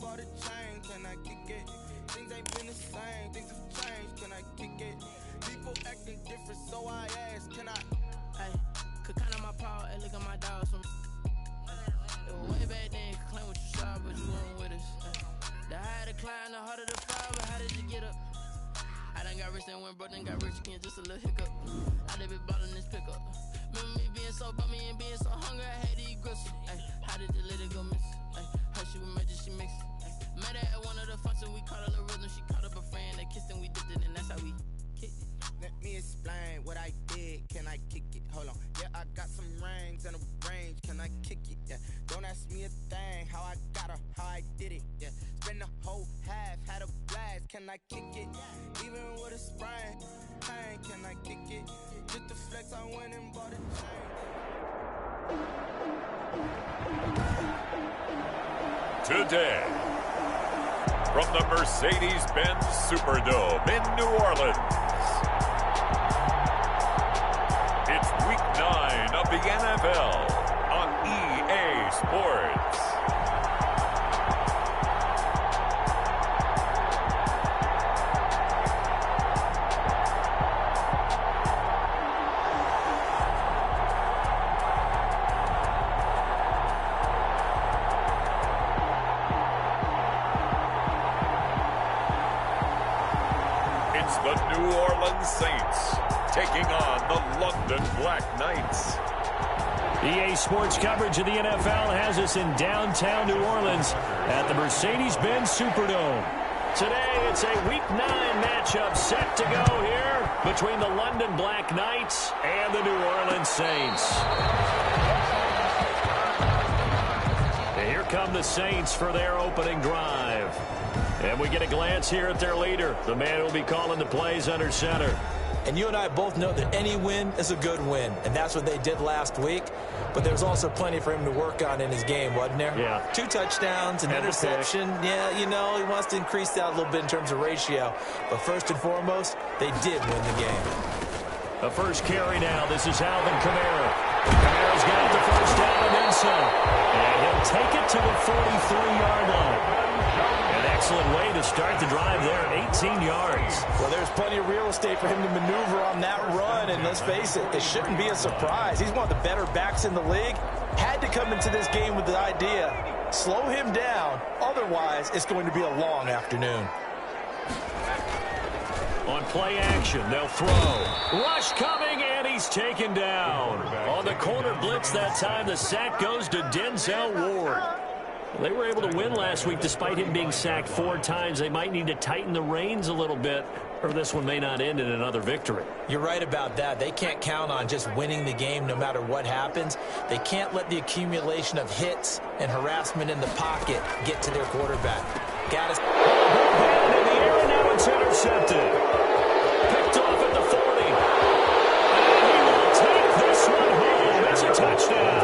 bought a chain, can I kick it? Things ain't been the same, things have changed, can I kick it? People acting different, so I ask, can I? Hey, could count on my paw, hey, look at my dogs. Way back then, could claim what you saw, but you weren't with us. The higher the climb, the harder the fall, but how did you get up? I done got rich and went broke, then got rich again, just a little hiccup. I done been ballin' this pickup. Remember me being so bummy and being so hungry, I had to eat gristle. Ay, how did the little go miss? Ay, how she was magic, she mixed. Met her at one of the functions, we caught her the rhythm, she caught up a friend, they kissed and we dipped it, and that's how we kicked it. Let me explain what I did, can I kick it? Hold on, yeah, I got some rings and a range, can I kick it? Yeah, don't ask me a thing, how I got her, how I did it, yeah. Spend the whole half, had a blast, can I kick it? Even with a sprain, pain, can I kick it? Just the flex, I went and bought a chain. Today, from the Mercedes-Benz Superdome in New Orleans, it's Week 9 of the NFL on EA Sports. The New Orleans Saints taking on the London Black Knights. EA Sports coverage of the NFL has us in downtown New Orleans at the Mercedes-Benz Superdome. Today, it's a Week 9 matchup set to go here between the London Black Knights and the New Orleans Saints. And here come the Saints for their opening drive. And we get a glance here at their leader, the man who will be calling the plays under center. And you and I both know that any win is a good win, and that's what they did last week. But there's also plenty for him to work on in his game, wasn't there? Yeah. 2 touchdowns, an interception. Yeah, you know, he wants to increase that a little bit in terms of ratio. But first and foremost, they did win the game. The first carry now. This is Alvin Kamara. Kamara's got the first down and then some. And he'll take it to the 43-yard line. An excellent way to start the drive there, 18 yards. Well, there's plenty of real estate for him to maneuver on that run, and let's face it, it shouldn't be a surprise. He's one of the better backs in the league. Had to come into this game with the idea, slow him down, otherwise it's going to be a long afternoon. On play action, they'll throw. Rush coming, and he's taken down. On the corner blitz that time, the sack goes to Denzel Ward. They were able to win last week despite him being sacked 4 times. They might need to tighten the reins a little bit, or this one may not end in another victory. You're right about that. They can't count on just winning the game no matter what happens. They can't let the accumulation of hits and harassment in the pocket get to their quarterback. Got us. Hand in the air, and now it's intercepted. Picked off at the 40. And he will take this one home. It's a touchdown.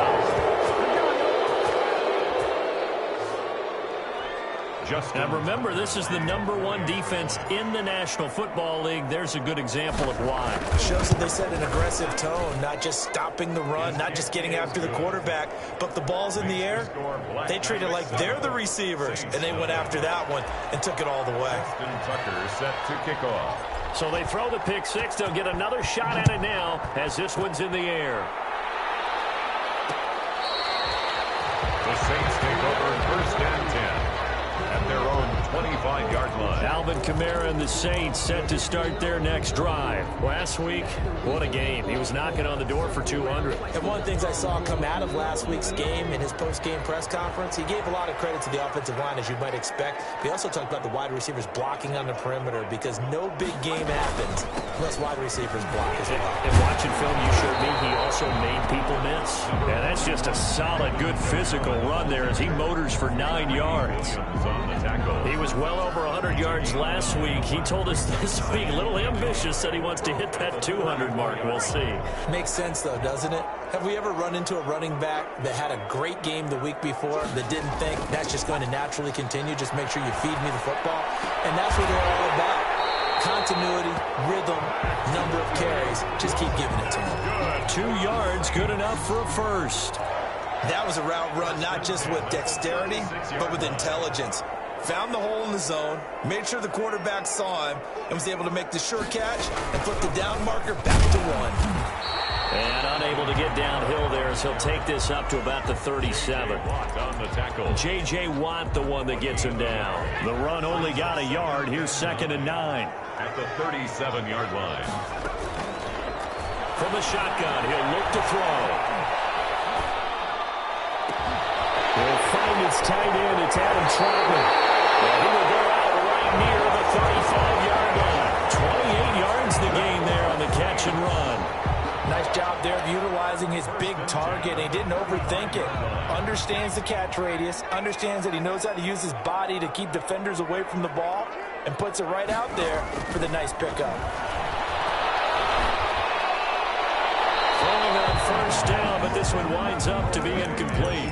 Now remember, this is the #1 defense in the National Football League. There's a good example of why. It shows that they set an aggressive tone, not just stopping the run, not just getting after the quarterback, but the ball's in the air. They treat it like they're the receivers, and they went after that one and took it all the way. Tucker set to kick off. So they throw the pick six. They'll get another shot at it now as this one's in the air. The Saints take over first and 10 at their own 25-yard line. Alvin Kamara and the Saints set to start their next drive. Last week, what a game. He was knocking on the door for 200. And one of the things I saw come out of last week's game in his post-game press conference, he gave a lot of credit to the offensive line, as you might expect. But he also talked about the wide receivers blocking on the perimeter, because no big game happens unless wide receivers block as well. And watching film you showed me, he also made people miss. And that's just a solid, good physical run there as he motors for 9 yards. He was well over 100 yards last week. He told us this week, a little ambitious, said he wants to hit that 200 mark. We'll see. Makes sense, though, doesn't it? Have we ever run into a running back that had a great game the week before that didn't think that's just going to naturally continue? Just make sure you feed me the football. And that's what they're all about. Continuity, rhythm, number of carries. Just keep giving it to them. 2 yards, good enough for a first. That was a route run not just with dexterity, but with intelligence. found the hole in the zone, made sure the quarterback saw him, and was able to make the sure catch and flip the down marker back to 1. And unable to get downhill there as he'll take this up to about the 37. J.J. Watt, the one that gets him down. The run only got a yard. Here's 2nd and 9. At the 37-yard line. From the shotgun, he'll look to throw. He'll find his tight end. It's Adam Troutman. Well, he will go out right near the 35-yard line. 28 yards the gain there on the catch and run. Nice job there of utilizing his big target. He didn't overthink it. Understands the catch radius. Understands that he knows how to use his body to keep defenders away from the ball. And puts it right out there for the nice pickup. Throwing on first down, but this one winds up to be incomplete.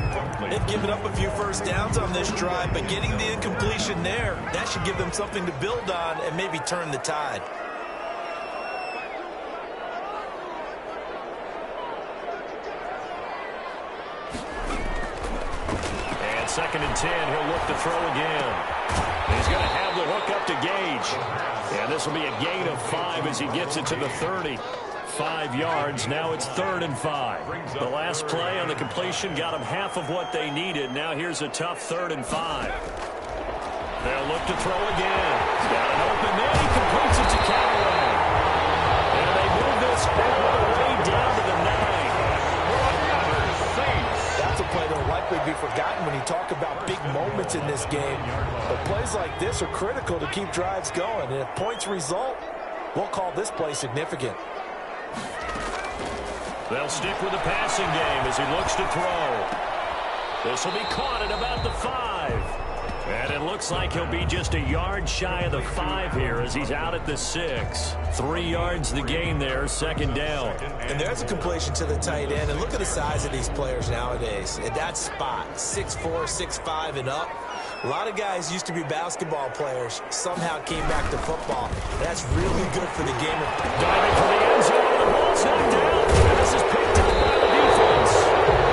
They've given up a few first downs on this drive, but getting the incompletion there, that should give them something to build on and maybe turn the tide. And 2nd and 10, he'll look to throw again. He's going to have the hook up to Gage. And this will be a gain of 5 as he gets it to the 30. 5 yards. Now it's 3rd and 5. The last play on the completion got them half of what they needed. Now here's a tough 3rd and 5. They'll look to throw again. He's got an open man. He completes it to Callaway. And they move this all the way down to the 9. That's a play that will likely be forgotten when you talk about big moments in this game. But plays like this are critical to keep drives going. And if points result, we'll call this play significant. They'll stick with the passing game as he looks to throw. This will be caught at about the 5. And it looks like he'll be just a yard shy of the 5 here as he's out at the 6. 3 yards the gain there, 2nd down. And there's a completion to the tight end. And look at the size of these players nowadays. At that spot, 6'4", 6'5", and up. A lot of guys used to be basketball players, somehow came back to football. That's really good for the game. Diving for the end zone, the ball's knocked down. And this is picked up by the defense.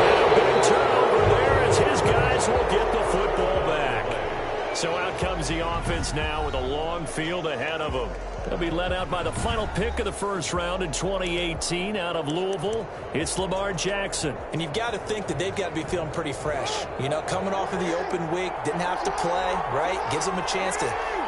And a big turnover there as his guys will get the football back. So out comes the offense now with a long field ahead of them. They'll be led out by the final pick of the first round in 2018 out of Louisville. It's Lamar Jackson. And you've got to think that they've got to be feeling pretty fresh. You know, coming off of the open week, didn't have to play, right? Gives them a chance to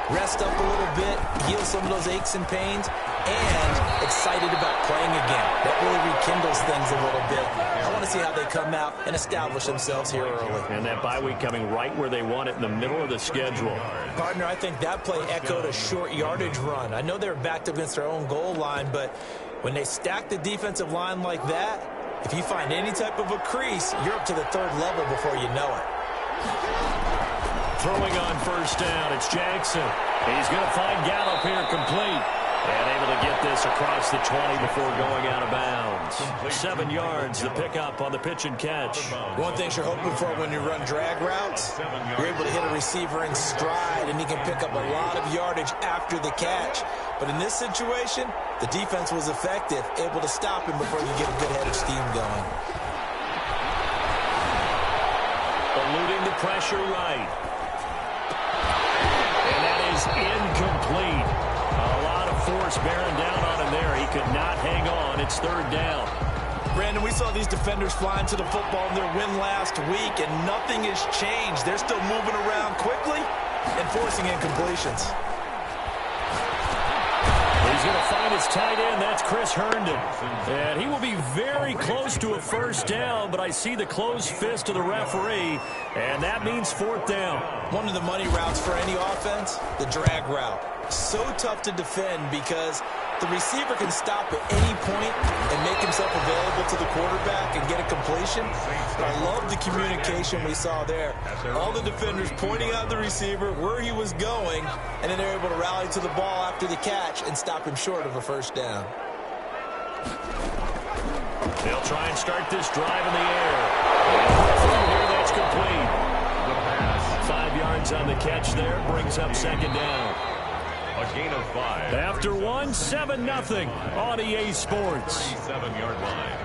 rest up a little bit, heal some of those aches and pains, and excited about playing again. That really rekindles things a little bit. I want to see how they come out and establish themselves here early. And that bye week coming right where they want it in the middle of the schedule. Partner, I think that play echoed a short yardage run. I know they were backed up against their own goal line, but when they stack the defensive line like that, if you find any type of a crease, you're up to the 3rd level before you know it. Throwing on first down, it's Jackson. He's going to find Gallup here complete. And able to get this across the 20 before going out of bounds. 7 yards, the pickup on the pitch and catch. One thing you're hoping for when you run drag routes, you're able to hit a receiver in stride, and he can pick up a lot of yardage after the catch. But in this situation, the defense was effective, able to stop him before you get a good head of steam going. Eluding the pressure right. And that is incomplete. A lot of force bearing down on him there. He could not hang on. It's 3rd down. Brandon, we saw these defenders flying to the football in their win last week, and nothing has changed. They're still moving around quickly and forcing incompletions. He's going to find his tight end. That's Chris Herndon. And he will be very close to a first down, but I see the closed fist of the referee, and that means 4th down. One of the money routes for any offense, the drag route. So tough to defend because the receiver can stop at any point and make himself available to the quarterback and get a completion. But I love the communication we saw there. All the defenders pointing out the receiver where he was going, and then they're able to rally to the ball after the catch and stop him short of a first down. They'll try and start this drive in the air. And here, that's complete. 5 yards on the catch there, brings up 2nd down. A gain of 5. After 1, 7-0 on EA Sports. 37-yard line.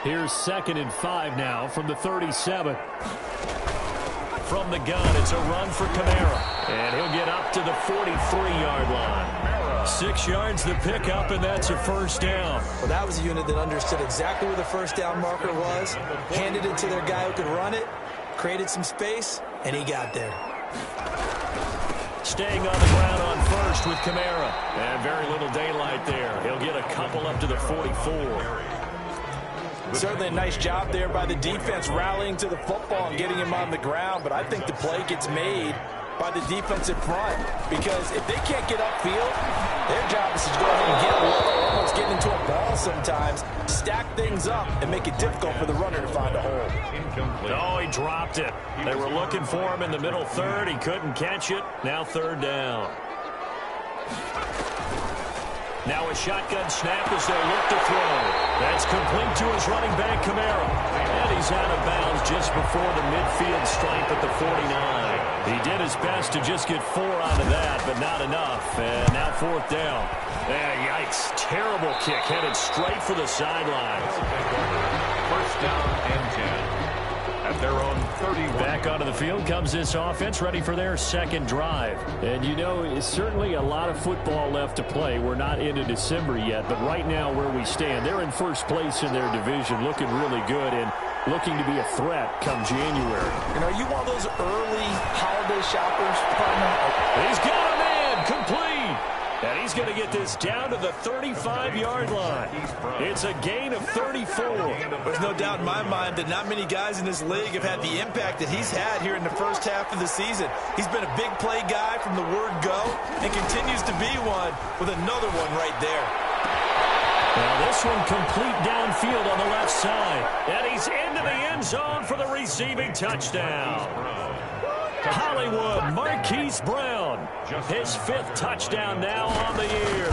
Here's 2nd and 5 now from the 37. from the gun. It's a run for Kamara. And he'll get up to the 43-yard line. 6 yards the pickup, and that's a first down. Well, that was a unit that understood exactly where the first down marker was, handed it to their guy who could run it, created some space, and he got there. Staying on the ground on first with Kamara. And very little daylight there. He'll get a couple up to the 44. Certainly a nice job there by the defense rallying to the football and getting him on the ground, but I think the play gets made by the defensive front, because if they can't get upfield, their job is to go ahead and get low, almost get into a ball sometimes, stack things up, and make it difficult for the runner to find a hole. Oh, he dropped it. They were looking for him in the middle third. He couldn't catch it. Now third down. Now a shotgun snap as they look to throw. That's complete to his running back, Kamara. And he's out of bounds just before the midfield stripe at the 49. He did his best to just get 4 out of that, but not enough. And now fourth down. Yikes. Terrible kick headed straight for the sidelines. First down and 10. At their own 31. Back onto the field comes this offense, ready for their second drive. And you know, it's certainly a lot of football left to play. We're not into December yet, but right now where we stand, they're in first place in their division, looking really good and looking to be a threat come January. You know, you want those early holiday shoppers, partner? He's got a man complete. And he's going to get this down to the 35-yard line. It's a gain of 34. There's no doubt in my mind that not many guys in this league have had the impact that he's had here in the first half of the season. He's been a big play guy from the word go and continues to be one with another one right there. Now this one complete downfield on the left side. And he's into the end zone for the receiving touchdown. Hollywood Marquise Brown, his 5th touchdown now on the year.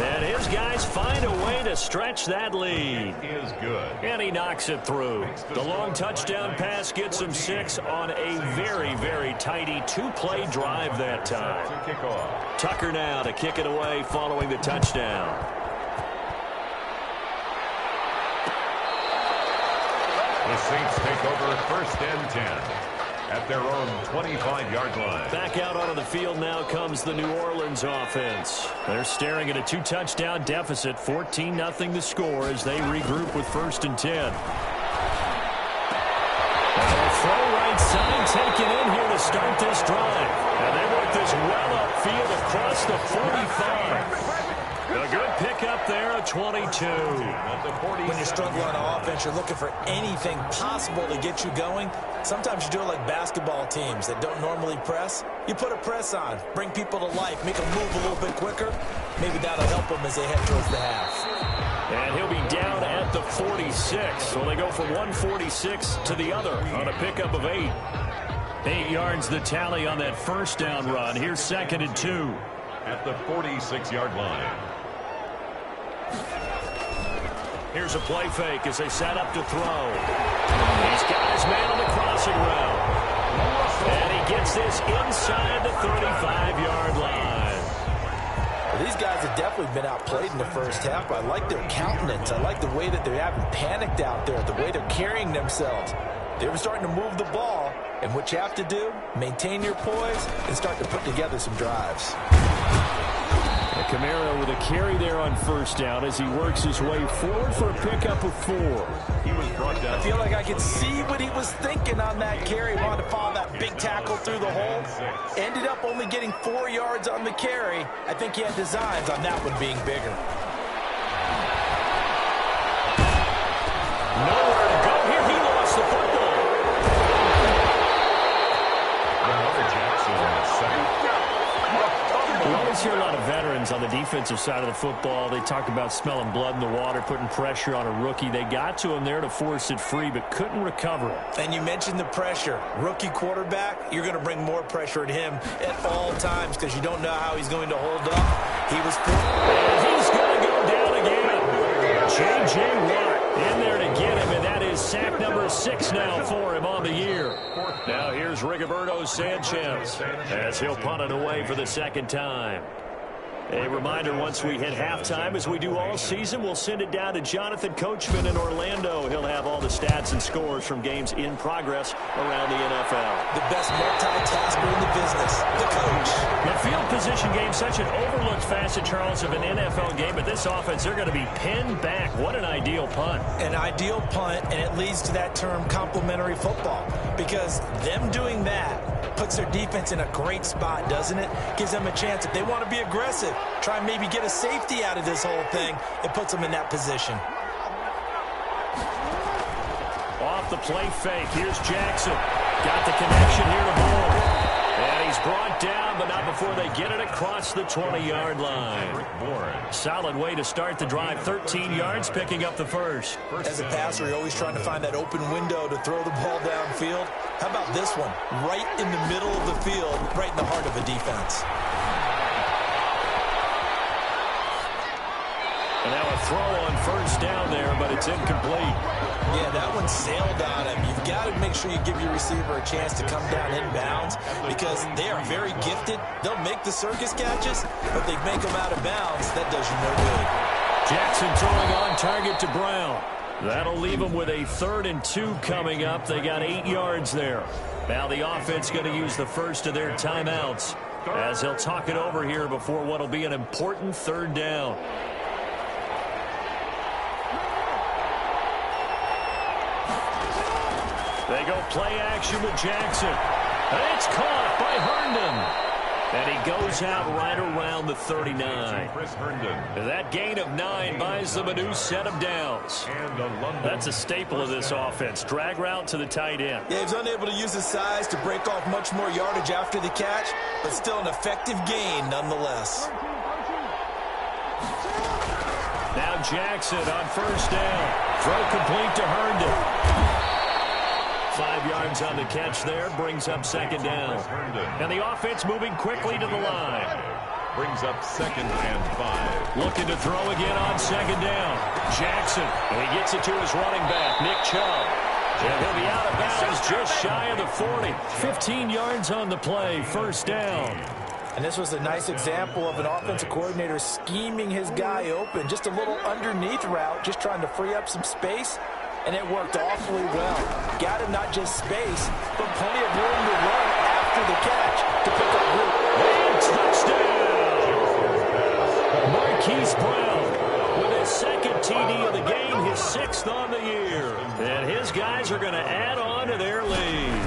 And his guys find a way to stretch that lead. Is good. And he knocks it through. The long touchdown pass gets him 6 on a very, very tidy 2-play drive that time. Tucker now to kick it away following the touchdown. The Saints take over first and 10. At their own 25-yard line. Back out onto the field now comes the New Orleans offense. They're staring at a 2-touchdown deficit, 14-0 the score as they regroup with first and 10. And they'll throw right side taken in here to start this drive. And they work this well upfield across the 45. A good pickup there at 22. When you're struggling on offense, you're looking for anything possible to get you going. Sometimes you do it like basketball teams that don't normally press. You put a press on, bring people to life, make them move a little bit quicker. Maybe that'll help them as they head towards the half. And he'll be down at the 46. So they go from 146 to the other on a pickup of 8. 8 yards the tally on that first down run. Here's second and 2. At the 46-yard line. Here's a play fake as they set up to throw. He's got his man on the crossing route. And he gets this inside the 35-yard line. Well, these guys have definitely been outplayed in the first half, but I like their countenance. I like the way that they haven't panicked out there, the way they're carrying themselves. They were starting to move the ball, and what you have to do, maintain your poise and start to put together some drives. Kamara with a carry there on first down as he works his way forward for a pickup of 4. He was brought down. I feel like I could see what he was thinking on that carry. Wanted to follow that big tackle through the hole. Ended up only getting 4 yards on the carry. I think he had designs on that one being bigger. Nowhere to go here. He lost the football. Lamar Jackson, second. We always hear a lot of veterans on the defensive side of the football. They talk about smelling blood in the water, putting pressure on a rookie. They got to him there to force it free, but couldn't recover it. And you mentioned the pressure. Rookie quarterback, you're going to bring more pressure at him at all times because you don't know how he's going to hold up. He was and he's going to go down again. J.J. Watt in there to get him, and that is sack number 6 now for him on the year. Now here's Rigoberto Sanchez as he'll punt it away for the second time. A reminder, once we hit halftime, as we do all season, we'll send it down to Jonathan Coachman in Orlando. He'll have all the stats and scores from games in progress around the NFL. The best multitasker in the business, the coach. The field position game, such an overlooked facet, Charles, of an NFL game, but this offense, they're going to be pinned back. What an ideal punt. An ideal punt, and it leads to that term complementary football, because them doing that puts their defense in a great spot, doesn't it? Gives them a chance. If they want to be aggressive, try and maybe get a safety out of this whole thing, it puts them in that position. Off the play fake, here's Jackson. Got the connection here to Moore. And he's brought down, but not before they get it across the 20-yard line. Solid way to start the drive. 13 yards, picking up the first. As a passer, you're always trying to find that open window to throw the ball downfield. How about this one? Right in the middle of the field, right in the heart of a defense. And now a throw on first down there, but it's incomplete. Yeah, that one sailed on him. You've got to make sure you give your receiver a chance to come down inbounds because they are very gifted. They'll make the circus catches, but they make them out of bounds. That does you no good. Jackson throwing on target to Brown. That'll leave them with a 3rd and 2 coming up. They got 8 yards there. Now the offense going to use the first of their timeouts as he'll talk it over here before what will be an important 3rd down. They go play action with Jackson. And it's caught by Herndon. And he goes out right around the 39. That gain of 9 buys them a new set of downs. That's a staple of this offense. Drag route to the tight end. Yeah, he's unable to use his size to break off much more yardage after the catch, but still an effective gain nonetheless. Now Jackson on first down. Throw complete to Herndon. 5 yards on the catch there, brings up 2nd down. And the offense moving quickly to the line. Brings up 2nd and 5. Looking to throw again on 2nd down. Jackson, and he gets it to his running back, Nick Chubb. And he'll be out of bounds just shy of the 40. 15 yards on the play, 1st down. And this was a nice example of an offensive coordinator scheming his guy open. Just a little underneath route, just trying to free up some space. And it worked awfully well. Got him not just space, but plenty of room to run after the catch to pick up room. And touchdown! Marquise Brown with his 2nd TD of the game, his 6th on the year. And his guys are going to add on to their lead.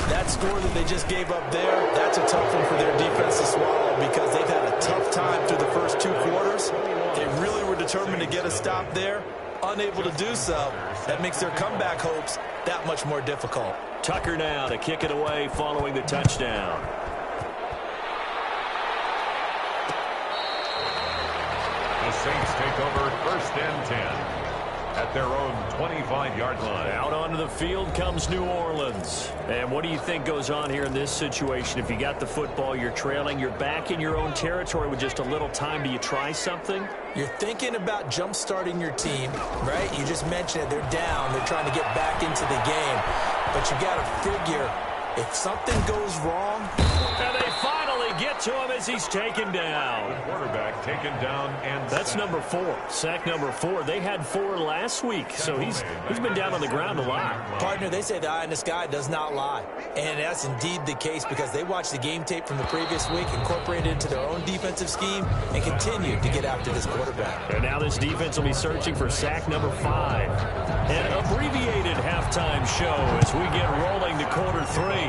That score that they just gave up there, that's a tough one for their defense to swallow because they've had a tough time through the first 2 quarters. They really were determined to get a stop there. Unable to do so, that makes their comeback hopes that much more difficult. Tucker now to kick it away following the touchdown. The Saints take over 1st and 10 at their own 25-yard line. Out onto the field comes New Orleans. And what do you think goes on here in this situation? If you got the football, you're trailing, you're back in your own territory with just a little time. Do you try something? You're thinking about jump-starting your team, right? You just mentioned it. They're down. They're trying to get back into the game. But you got to figure if something goes wrong. And they finally get to him as he's taken down. The quarterback taken down and that's number 4. Sack number 4. They had 4 last week, so he's been down on the ground a lot. Partner, they say the eye in the sky does not lie. And that's indeed the case because they watched the game tape from the previous week, incorporated it into their own defensive scheme, and continued to get after this quarterback. And now this defense will be searching for sack number 5. An abbreviated halftime show as we get rolling to quarter 3.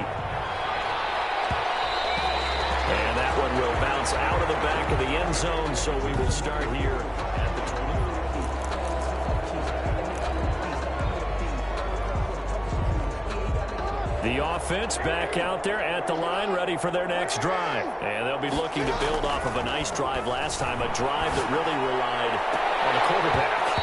And that one will bounce out of the back of the end zone, so we will start here at the 20. The offense back out there at the line, ready for their next drive. And they'll be looking to build off of a nice drive last time, a drive that really relied on the quarterback.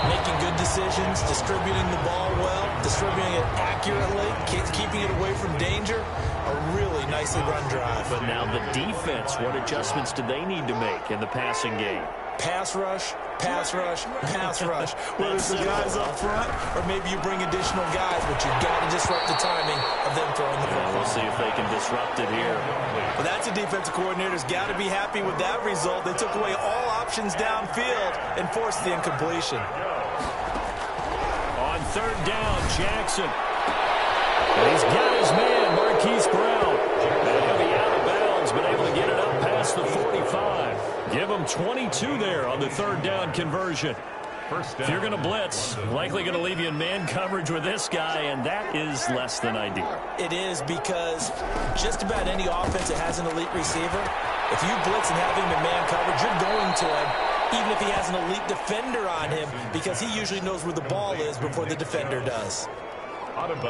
Making good decisions, distributing the ball well, distributing it accurately, keeping it away from danger. A really nicely run drive. But now the defense, what adjustments do they need to make in the passing game? Pass rush, pass rush, pass rush. Whether it's the guys up front or maybe you bring additional guys, but you've got to disrupt the timing of them throwing the ball. We'll see if they can disrupt it here. Well, that's a defensive coordinator's got to be happy with that result. They took away all options downfield and forced the incompletion. On 3rd down, Jackson. And he's got his man from 22 there on the third down conversion. If you're going to blitz, likely going to leave you in man coverage with this guy, and that is less than ideal. It is, because just about any offense that has an elite receiver, if you blitz and have him in man coverage, you're going to him, even if he has an elite defender on him, because he usually knows where the ball is before the defender does.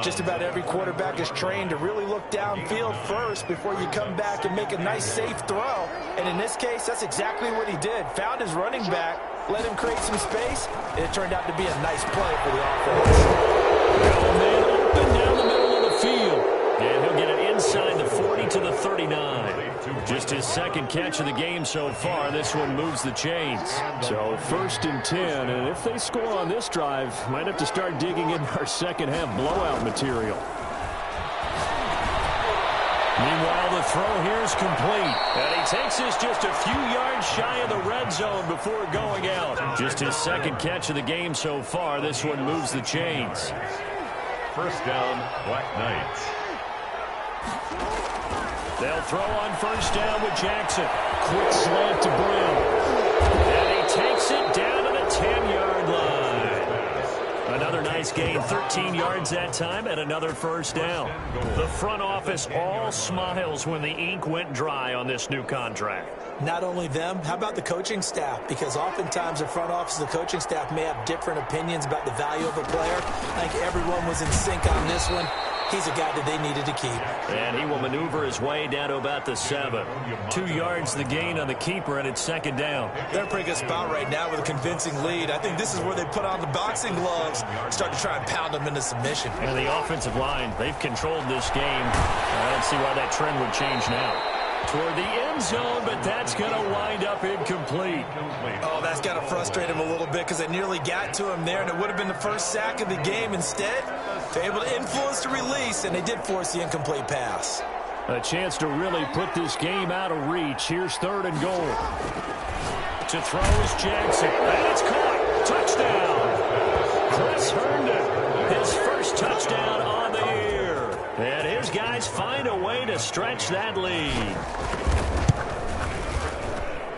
Just about every quarterback is trained to really look downfield first before you come back and make a nice, safe throw. And in this case, that's exactly what he did. Found his running back, let him create some space, and it turned out to be a nice play for the offense. Oh, man, open down the middle of the field. And he'll get it inside the 40 to the 39. Just his second catch of the game so far. This one moves the chains. So 1st and 10, and if they score on this drive, might have to start digging in our second half blowout material. Meanwhile, the throw here is complete. And he takes this just a few yards shy of the red zone before going out. Just his second catch of the game so far. This one moves the chains. 1st down, Black Knights. They'll throw on 1st down with Jackson. Quick slant to Brown. And he takes it down to the 10-yard line. Another nice gain, 13 yards that time, and another 1st down. The front office all smiles when the ink went dry on this new contract. Not only them, how about the coaching staff? Because oftentimes the front office and the coaching staff may have different opinions about the value of a player. I think everyone was in sync on this one. He's a guy that they needed to keep. And he will maneuver his way down to about the 7. 2 yards the gain on the keeper, and it's 2nd down. They're in a pretty good spot right now with a convincing lead. I think this is where they put on the boxing gloves, start to try and pound them into submission. And the offensive line, they've controlled this game. I don't see why that trend would change now. Toward the end zone, but that's going to wind up incomplete. Oh, that's got to frustrate him a little bit, because they nearly got to him there, and it would have been the first sack of the game. Instead, they're able to influence the release, and they did force the incomplete pass. A chance to really put this game out of reach. Here's 3rd and goal. To throw is Jackson, and it's caught. Touchdown. Chris Herndon, his first touchdown on the year. And his guys find a way to stretch that lead.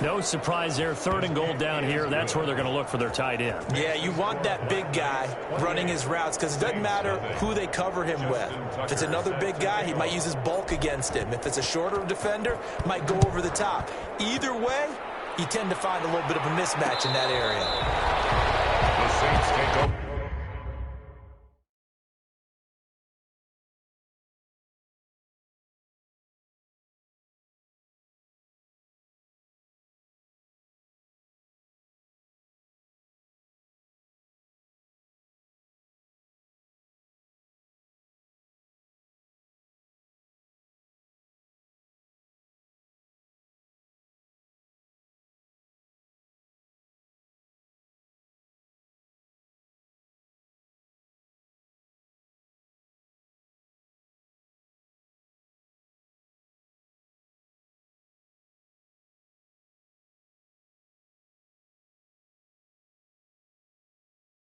No surprise there. 3rd and goal down here. That's where they're going to look for their tight end. Yeah, you want that big guy running his routes, because it doesn't matter who they cover him with. If it's another big guy, he might use his bulk against him. If it's a shorter defender, might go over the top. Either way, you tend to find a little bit of a mismatch in that area. The Saints take over.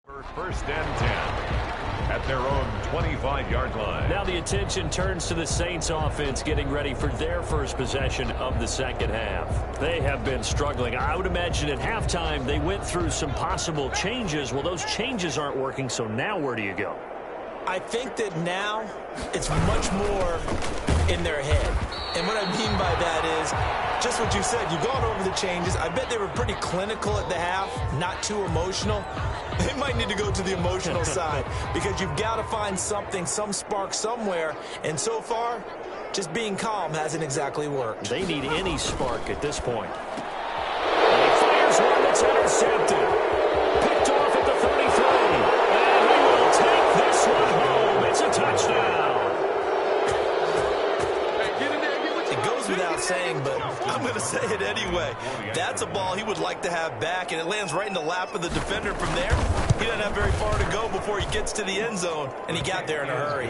For 1st and 10 at their own 25-yard line. Now the attention turns to the Saints offense getting ready for their first possession of the second half. They have been struggling. I would imagine at halftime they went through some possible changes. Well, those changes aren't working, so now where do you go? I think that now it's much more in their head. And what I mean by that is just what you said. You've gone over the changes. I bet they were pretty clinical at the half, not too emotional. They might need to go to the emotional side, because you've got to find something, some spark somewhere. And so far, just being calm hasn't exactly worked. They need any spark at this point. And he fires one that's intercepted. Picked off at the 33. And he will take this one home. It's a touchdown. It goes without saying, but I'm going to say it anyway. That's a ball he would like to have back, and it lands right in the lap of the defender from there. He doesn't have very far to go before he gets to the end zone, and he got there in a hurry.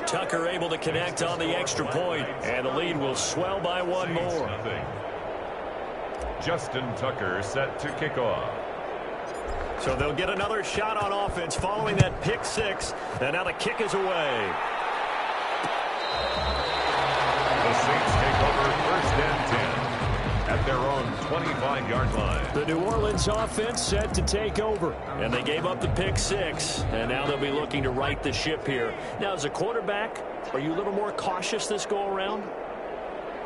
Tucker able to connect on the extra point, and the lead will swell by one more. Justin Tucker set to kick off. So they'll get another shot on offense following that pick six, and now the kick is away. The Saints take over 1st and 10 at their own 25-yard line. The New Orleans offense set to take over. And they gave up the pick 6. And now they'll be looking to right the ship here. Now, as a quarterback, are you a little more cautious this go-around?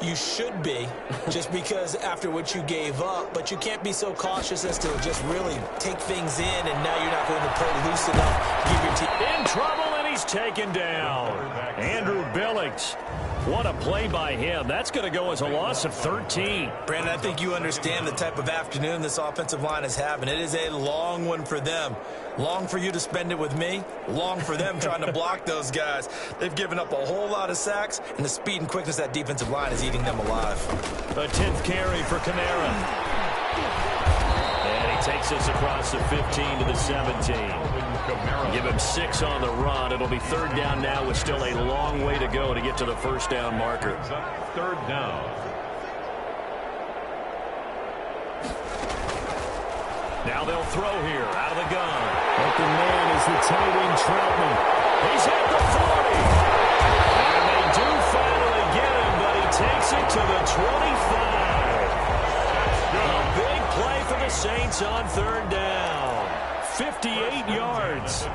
You should be, just because after what you gave up, but you can't be so cautious as to just really take things in, and now you're not going to play loose enough to give your team. In trouble, and he's taken down. Andrew Billings. What a play by him. That's going to go as a loss of 13. Brandon, I think you understand the type of afternoon this offensive line is having. It is a long one for them. Long for you to spend it with me. Long for them trying to block those guys. They've given up a whole lot of sacks, and the speed and quickness of that defensive line is eating them alive. A 10th carry for Kamara. And he takes us across the 15 to the 17. Give him 6 on the run. It'll be 3rd down now with still a long way to go to get to the 1st down marker. 3rd down. Now they'll throw here out of the gun. Open man is the tight end Troutman. He's at the 40. And they do finally get him, but he takes it to the 25. A big play for the Saints on 3rd down. 58 yards.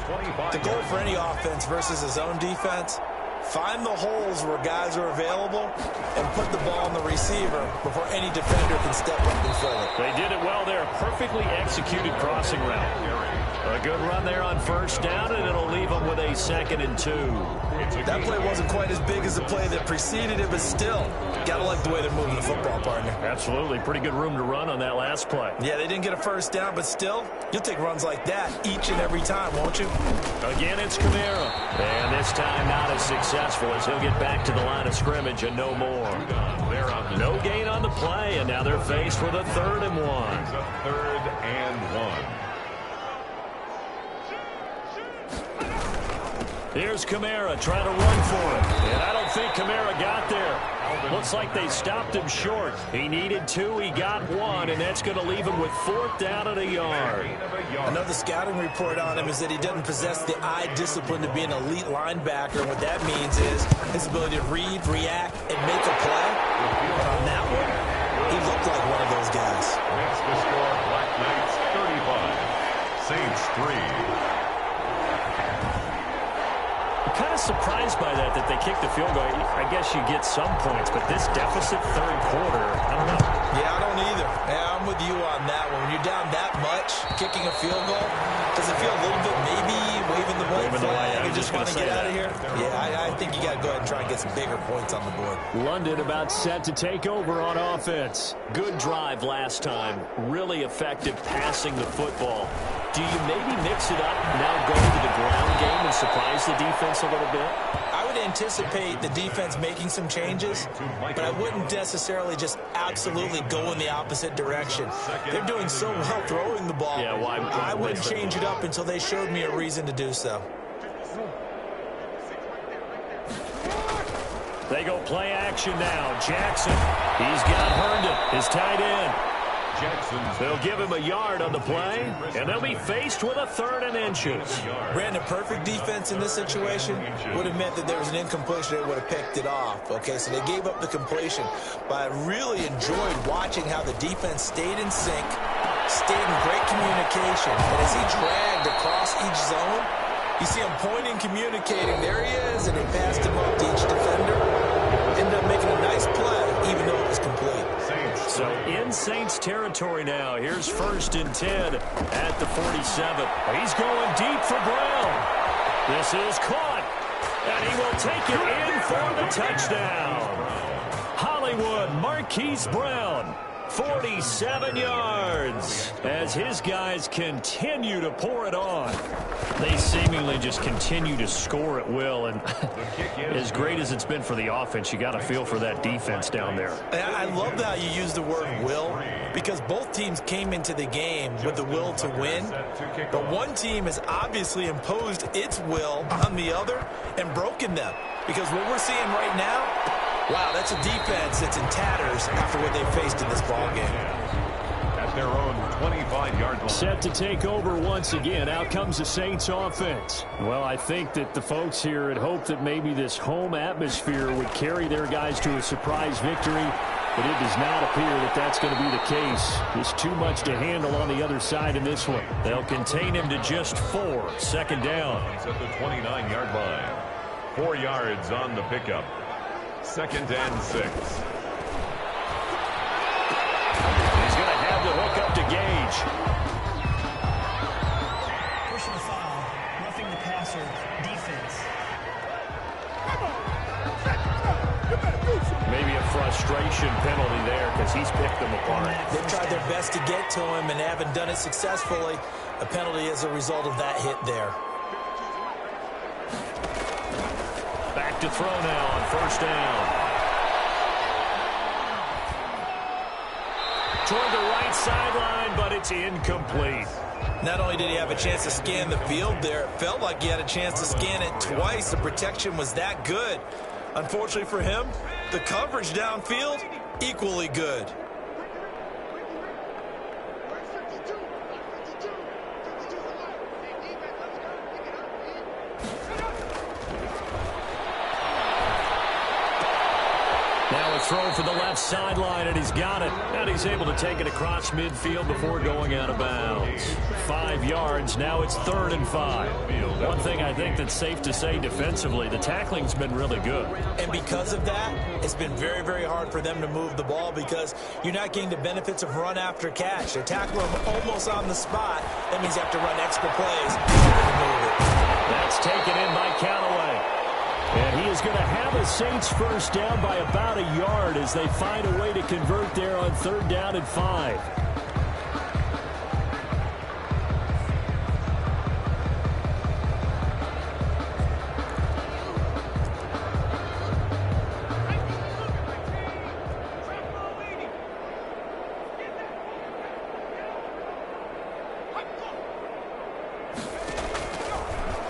The goal for any offense versus his own defense, find the holes where guys are available and put the ball on the receiver before any defender can step up and fill it. They did it well there. Perfectly executed crossing route. A good run there on 1st down, and it'll leave them with a 2nd and 2. That play wasn't quite as big as the play that preceded it, but still, gotta like the way they're moving the football, partner. Absolutely. Pretty good room to run on that last play. Yeah, they didn't get a 1st down, but still, you'll take runs like that each and every time, won't you? Again, it's Kamara. And this time not as successful as he'll get back to the line of scrimmage and no more. No gain on the play, and now they're faced with a 3rd and 1. 3rd and 1. Here's Kamara trying to run for it. And I don't think Kamara got there. Looks like they stopped him short. He needed 2. He got 1, and that's going to leave him with 4th down and a yard. Another scouting report on him is that he doesn't possess the eye discipline to be an elite linebacker. And what that means is his ability to read, react, and make a play. And on that one, he looked like one of those guys. That's the score. Black Knights 35. Saints 3. Kind of surprised by that they kicked the field goal. I guess you get some points, but this deficit 3rd quarter, I don't know. Yeah, I don't either. Yeah, I'm with you on that one. When you're down that much, kicking a field goal, does it feel a little bit maybe waving the white flag and just want to get out of here? Yeah, I think you got to go ahead and try and get some bigger points on the board. London about set to take over on offense. Good drive last time. Really effective passing the football. Do you maybe mix it up, now go to the ground game and surprise the defense a little bit? I would anticipate the defense making some changes, but I wouldn't necessarily just absolutely go in the opposite direction. They're doing so well throwing the ball. Yeah, I wouldn't change it up until they showed me a reason to do so. They go play action now. Jackson, he's got Herndon, his tight end. They'll give him a yard on the play, and they'll be faced with a 3rd and inches. Brandon, perfect defense in this situation would have meant that there was an incompletion. They would have picked it off. Okay, so they gave up the completion, but I really enjoyed watching how the defense stayed in sync, stayed in great communication, and as he dragged across each zone, you see him pointing, communicating. There he is, and he passed him up to each defender. Ended up making a nice play, even though it was complete. So in Saints territory now. Here's 1st and 10 at the 47. He's going deep for Brown. This is caught, and he will take it in for the touchdown. Hollywood Marquise Brown, 47 yards, as his guys continue to pour it on. They seemingly just continue to score at will, and as great as it's been for the offense, you got to feel for that defense down there. I love how you use the word will, because both teams came into the game with the will to win, but one team has obviously imposed its will on the other and broken them, because what we're seeing right now, wow, that's a defense that's in tatters after what they faced in this ballgame. At their own 25-yard line. Set to take over once again. Out comes the Saints offense. Well, I think that the folks here had hoped that maybe this home atmosphere would carry their guys to a surprise victory. but it does not appear that that's going to be the case. Just too much to handle on the other side in this one. They'll contain him to just 4. Second down. He's at the 29-yard line. 4 yards on the pickup. 2nd and 6. He's going to have the hook up to Gage. Personal foul, roughing the passer, defense. Maybe a frustration penalty there because he's picked them apart. They've tried their best to get to him and haven't done it successfully. A penalty as a result of that hit there. Back to throw now on 1st down. Toward the right sideline, but it's incomplete. Not only did he have a chance to scan the field there, it felt like he had a chance to scan it twice. The protection was that good. Unfortunately for him, the coverage downfield, equally good. Now a throw for the left sideline, and he's got it. And he's able to take it across midfield before going out of bounds. 5 yards. Now it's 3rd and 5. One thing I think that's safe to say defensively, the tackling's been really good. And because of that, it's been very, very hard for them to move the ball because you're not getting the benefits of run after catch. They tackle him almost on the spot. That means you have to run extra plays to move it. That's taken in by Callaway. And he is going to have a Saints first down by about a yard as they find a way to convert there on 3rd down and 5.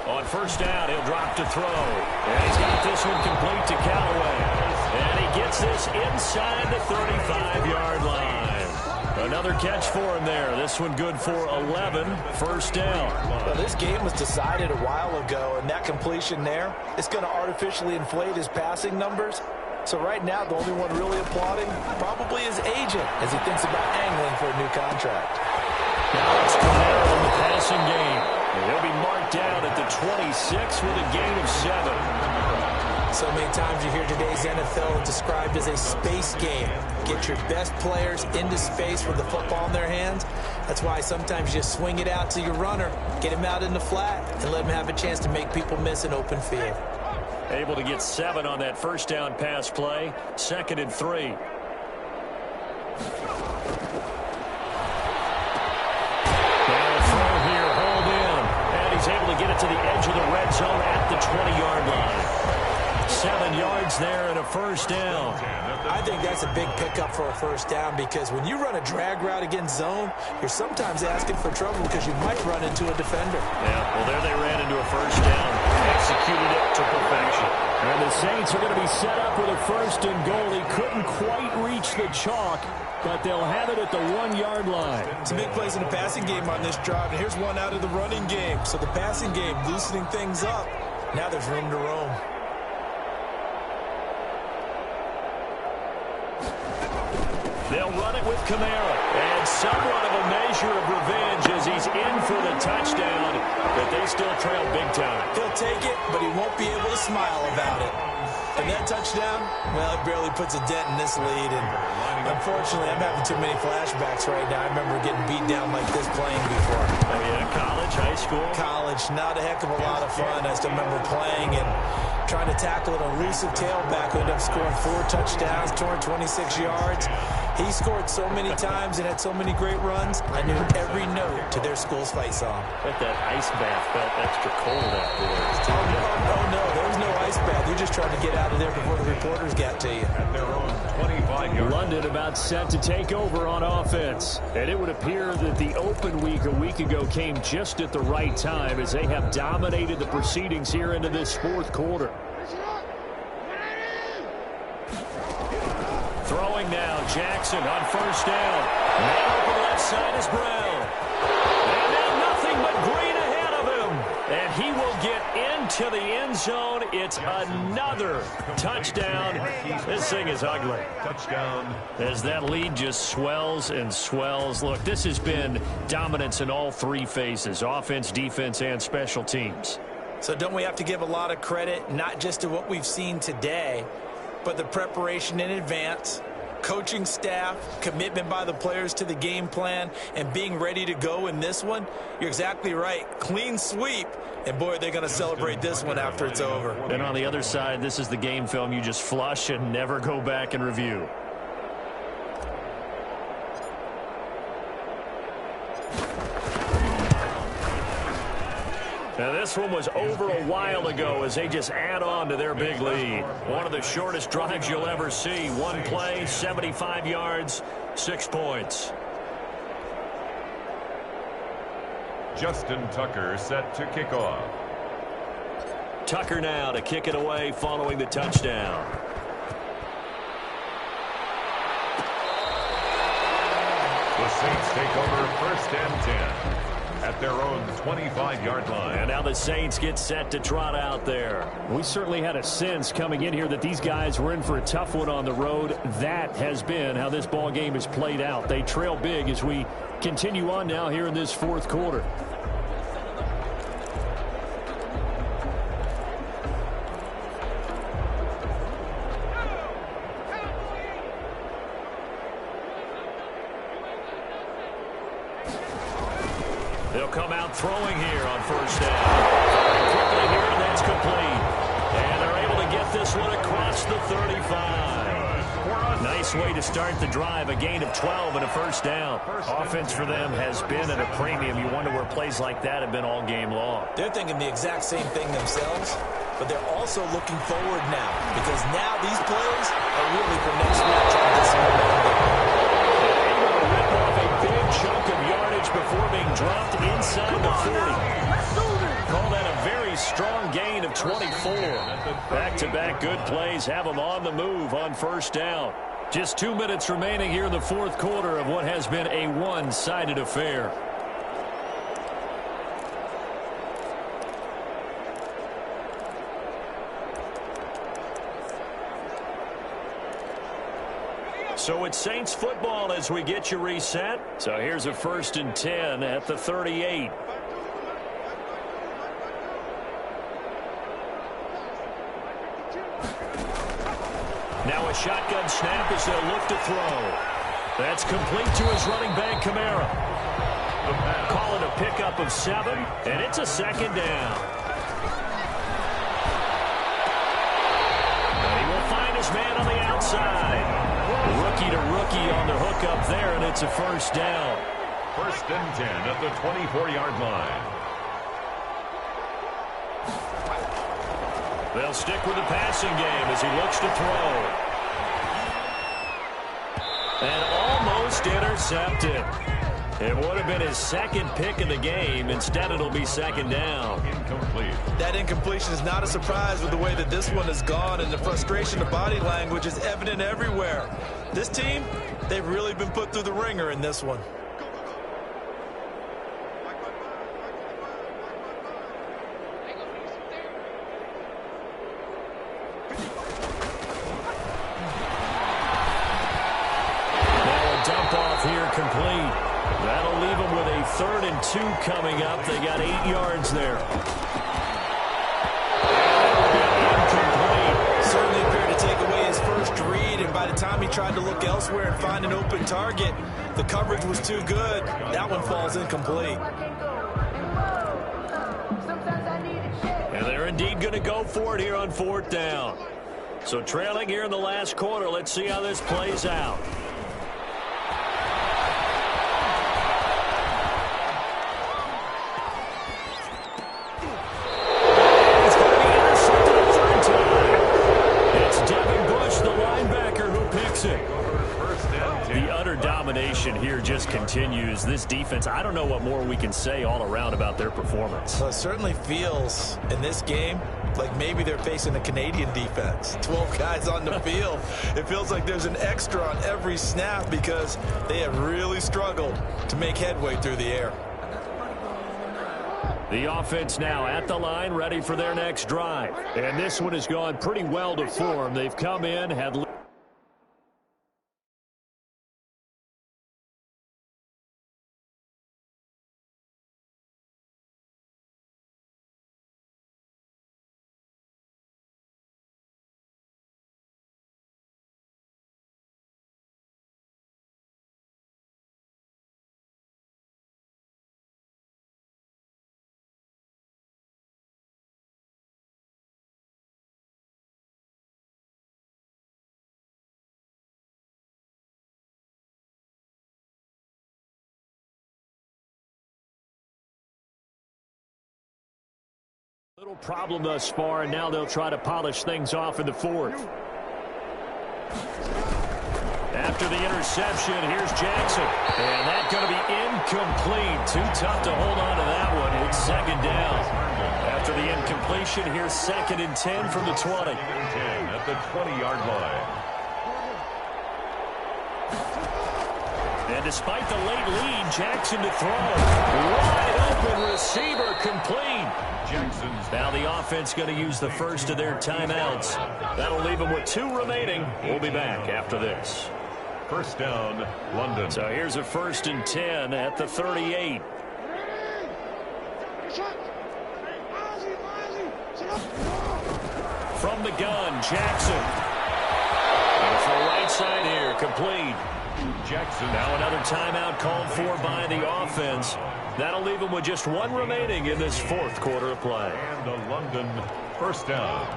On 1st down, he'll drop to throw. And he's got this one complete to Callaway. And he gets this inside the 35-yard line. Another catch for him there. This one good for 11. 1st down. Well, this game was decided a while ago, and that completion there is going to artificially inflate his passing numbers. So right now, the only one really applauding probably his agent as he thinks about angling for a new contract. Now it's Camaro in the passing game. And he'll be marked down at the 26 with a gain of 7. So many times you hear today's NFL described as a space game. Get your best players into space with the football in their hands. That's why sometimes you swing it out to your runner, get him out in the flat, and let him have a chance to make people miss an open field. Able to get 7 on that 1st down pass play. 2nd and 3. He's able to get it to the edge of the red zone at the 20-yard line. 7 yards there and a 1st down. I think that's a big pickup for a 1st down because when you run a drag route against zone, you're sometimes asking for trouble because you might run into a defender. Yeah, well, there they ran into a 1st down. Executed it to perfection. And the Saints are going to be set up with a 1st and goal. He couldn't quite reach the chalk, but they'll have it at the 1-yard line. Some big plays in the passing game on this drive, and here's one out of the running game. So the passing game loosening things up. Now there's room to roam. They'll run it with Camara. And somewhat of a measure of revenge as he's in for the touchdown, but they still trail big time. He'll take it, but he won't be able to smile about it. And that touchdown, well, it barely puts a dent in this lead. And unfortunately, I'm having too many flashbacks right now. I remember getting beat down like this playing before. Oh, yeah, college, high school? College, not a heck of a lot of fun. I still remember playing and trying to tackle an elusive tailback who ended up scoring 4 touchdowns, 226 yards. He scored so many times and had so many great runs, I knew every note to their school's fight song. Bet that ice bath felt extra cold afterwards, too. Oh, no, there was no ice bath. You just tried to get out of there before the reporters got to you. At their own 25-yard. London about set to take over on offense. And it would appear that the open week a week ago came just at the right time as they have dominated the proceedings here into this 4th quarter. Throwing now, Jackson on 1st down. Now open left side is Brown. And now nothing but green ahead of him. And he will get into the end zone. It's another touchdown. This thing is ugly. Touchdown. As that lead just swells and swells. Look, this has been dominance in all three phases, offense, defense, and special teams. So don't we have to give a lot of credit, not just to what we've seen today, but the preparation in advance, coaching staff, commitment by the players to the game plan, and being ready to go in this one? You're exactly right. Clean sweep. And, boy, they're going to celebrate this one after it's over. And on the other side, this is the game film you just flush and never go back and review. Now, this one was over a while ago as they just add on to their big lead. One of the shortest drives you'll ever see. One play, 75 yards, 6 points. Justin Tucker set to kick off. Tucker now to kick it away following the touchdown. The Saints take over 1st and 10 at their own 25-yard line. And now the Saints get set to trot out there. We certainly had a sense coming in here that these guys were in for a tough one on the road. That has been how this ball game has played out. They trail big as we continue on now here in this fourth quarter. They'll come out throwing here on 1st down. Firing quickly here, and that's complete. And they're able to get this one across the 35. Nice way to start the drive. A gain of 12 and a 1st down. Offense for them has been at a premium. You wonder where plays like that have been all game long. They're thinking the exact same thing themselves, but they're also looking forward now, because now these plays are really for next week trying to get some momentum. Able to rip off a big chunk of yardage before being dropped inside the 40. Call that a very strong gain of 24. Back-to-back good plays have them on the move on 1st down. Just 2 minutes remaining here in the fourth quarter of what has been a one-sided affair. So it's Saints football as we get you reset. So here's a 1st and 10 at the 38. Now a shotgun snap as they'll look to throw. That's complete to his running back, Kamara. Call it a pickup of 7, and it's a 2nd down. And he will find his man on the outside. Rookie to rookie on the hook up there, and it's a 1st down. 1st and 10 at the 24-yard line. They'll stick with the passing game as he looks to throw. And almost intercepted. It would have been his 2nd pick of the game. Instead, it'll be 2nd down. Incomplete. That incompletion is not a surprise with the way that this one has gone, and the frustration of body language is evident everywhere. This team, they've really been put through the ringer in this one. Complete. That'll leave them with a 3rd and 2 coming up. They got 8 yards there. Incomplete. Certainly appeared to take away his first read, and by the time he tried to look elsewhere and find an open target, the coverage was too good. That one falls incomplete. And they're indeed going to go for it here on 4th down. So trailing here in the last quarter. Let's see how this plays out. Here just continues. This defense, I don't know what more we can say all around about their performance. Well, it certainly feels in this game like maybe they're facing a Canadian defense. 12 guys on the field. It feels like there's an extra on every snap because they have really struggled to make headway through the air. The offense now at the line, ready for their next drive. And this one has gone pretty well to form. They've come in, had little problem thus far, and now they'll try to polish things off in the fourth. After the interception, here's Jackson. And that's going to be incomplete. Too tough to hold on to that one. It's second down. After the incompletion, here's 2nd and 10 from the 20. 10 at the 20-yard line. And despite the late lead, Jackson to throw. Wide open receiver complete. Now the offense going to use the first of their timeouts. That'll leave them with 2 remaining. We'll be back after this. First down, London. So here's a 1st and 10 at the 38. From the gun, Jackson. Off the right side here, complete. Jackson. Now another timeout called for by the offense. That'll leave them with just 1 remaining in this 4th quarter of play. And the London first down.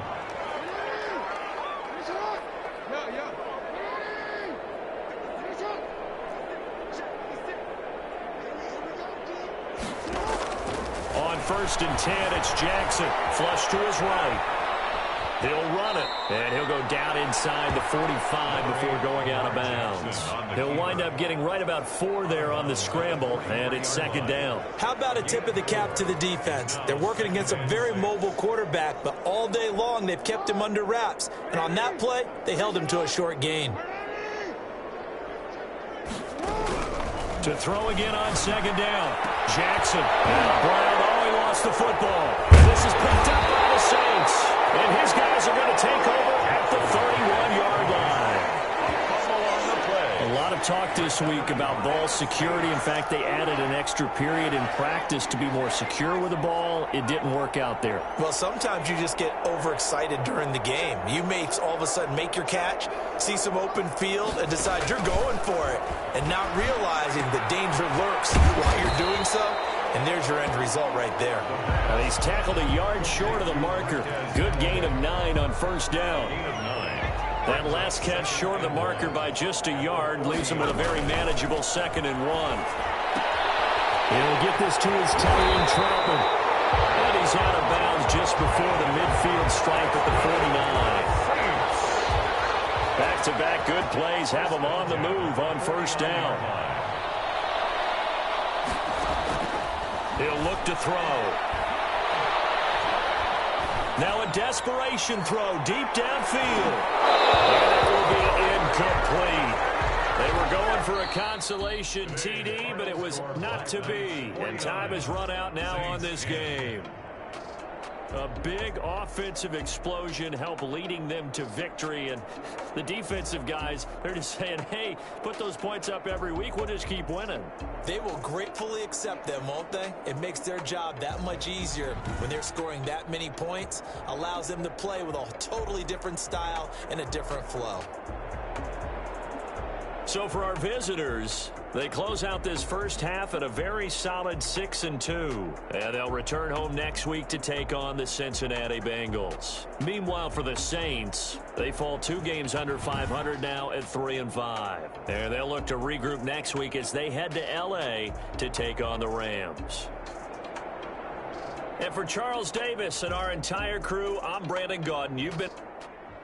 On 1st and 10, it's Jackson. Flush to his right. He'll run it, and he'll go down inside the 45 before going out of bounds. He'll wind up getting right about 4 there on the scramble, and it's 2nd down. How about a tip of the cap to the defense? They're working against a very mobile quarterback, but all day long they've kept him under wraps. And on that play, they held him to a short gain. To throw again on 2nd down. Jackson. Now Brown, he lost the football. This is picked up by the Saints. And his guys are going to take over at the 31-yard line. On the play. A lot of talk this week about ball security. In fact, they added an extra period in practice to be more secure with the ball. It didn't work out there. Well, sometimes you just get overexcited during the game. You may all of a sudden make your catch, see some open field, and decide you're going for it, and not realizing the danger lurks while you're doing so. And there's your end result right there. Now he's tackled a yard short of the marker. Good gain of 9 on 1st down. That last catch short of the marker by just a yard leaves him with a very manageable 2nd and 1. He'll get this to his tight end, Troutman. And he's out of bounds just before the midfield stripe at the 49. Back-to-back good plays have him on the move on 1st down. He'll look to throw. Now a desperation throw deep downfield. And it will be incomplete. They were going for a consolation TD, but it was not to be. And time has run out now on this game. A big offensive explosion helped leading them to victory. And the defensive guys, they're just saying, hey, put those points up every week. We'll just keep winning. They will gratefully accept them, won't they? It makes their job that much easier when they're scoring that many points. Allows them to play with a totally different style and a different flow. So for our visitors, they close out this first half at a very solid 6-2. And they'll return home next week to take on the Cincinnati Bengals. Meanwhile, for the Saints, they fall 2 games under 500 now at 3-5. And they'll look to regroup next week as they head to L.A. to take on the Rams. And for Charles Davis and our entire crew, I'm Brandon Gaudin. You've been...